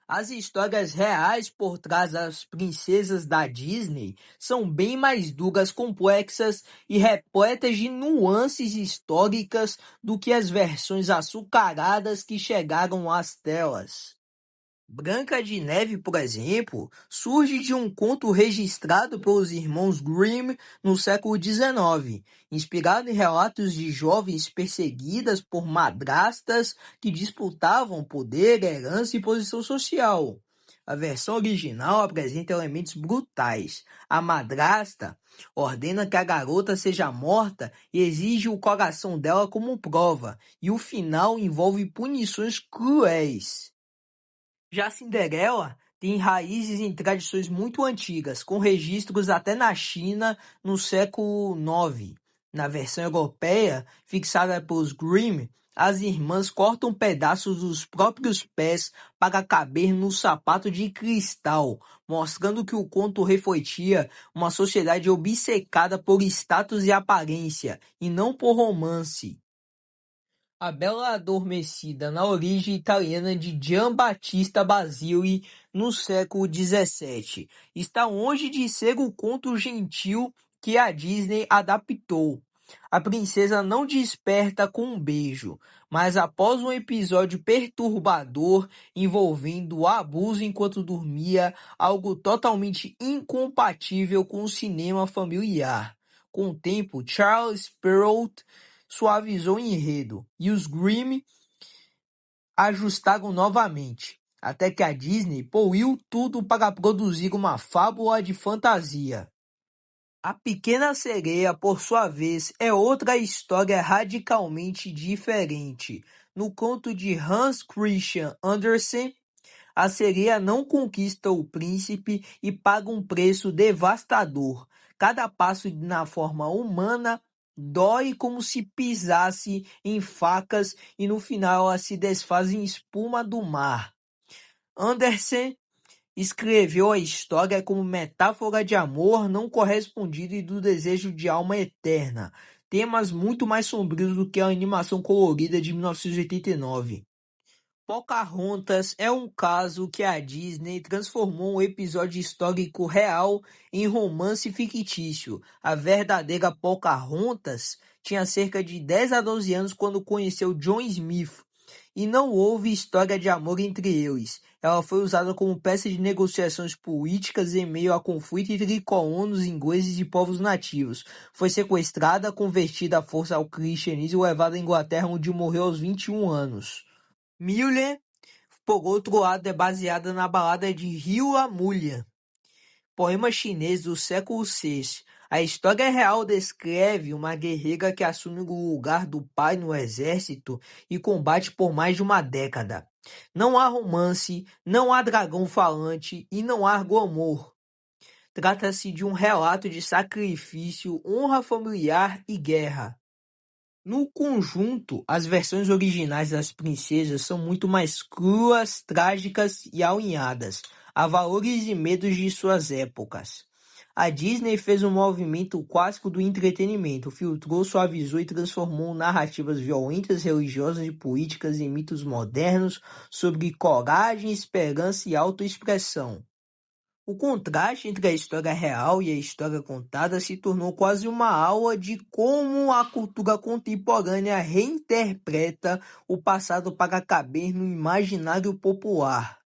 As histórias reais por trás das princesas da Disney são bem mais duras, complexas e repletas de nuances históricas do que as versões açucaradas que chegaram às telas. Branca de Neve, por exemplo, surge de um conto registrado pelos irmãos Grimm no século XIX, inspirado em relatos de jovens perseguidas por madrastas que disputavam poder, herança e posição social. A versão original apresenta elementos brutais. A madrasta ordena que a garota seja morta e exige o coração dela como prova, e o final envolve punições cruéis. Já Cinderela tem raízes em tradições muito antigas, com registros até na China no século IX. Na versão europeia, fixada pelos Grimm, as irmãs cortam pedaços dos próprios pés para caber no sapato de cristal, mostrando que o conto refletia uma sociedade obcecada por status e aparência, e não por romance. A Bela Adormecida, na origem italiana de Giambattista Basile no século XVII, está longe de ser o conto gentil que a Disney adaptou. A princesa não desperta com um beijo, mas após um episódio perturbador envolvendo o abuso enquanto dormia, algo totalmente incompatível com o cinema familiar. Com o tempo, Charles Perrault suavizou o enredo, e os Grimm ajustaram novamente, até que a Disney poluiu tudo para produzir uma fábula de fantasia. A Pequena Sereia, por sua vez, é outra história radicalmente diferente. No conto de Hans Christian Andersen, a sereia não conquista o príncipe e paga um preço devastador. Cada passo na forma humana dói como se pisasse em facas e no final ela se desfaz em espuma do mar. Andersen escreveu a história como metáfora de amor não correspondido e do desejo de alma eterna, temas muito mais sombrios do que a animação colorida de 1989. Pocahontas é um caso que a Disney transformou um episódio histórico real em romance fictício. A verdadeira Pocahontas tinha cerca de 10 a 12 anos quando conheceu John Smith, e não houve história de amor entre eles. Ela foi usada como peça de negociações políticas em meio a conflito entre colonos ingleses e povos nativos. Foi sequestrada, convertida à força ao cristianismo e levada à Inglaterra, onde morreu aos 21 anos. Mulher, por outro lado, é baseada na balada de Hila Mulher, poema chinês do século VI. A história real descreve uma guerreira que assume o lugar do pai no exército e combate por mais de uma década. Não há romance, não há dragão falante e não há glamour. Trata-se de um relato de sacrifício, honra familiar e guerra. No conjunto, as versões originais das princesas são muito mais cruas, trágicas e alinhadas a valores e medos de suas épocas. A Disney fez um movimento clássico do entretenimento, filtrou, suavizou e transformou narrativas violentas, religiosas e políticas em mitos modernos sobre coragem, esperança e autoexpressão. O contraste entre a história real e a história contada se tornou quase uma aula de como a cultura contemporânea reinterpreta o passado para caber no imaginário popular.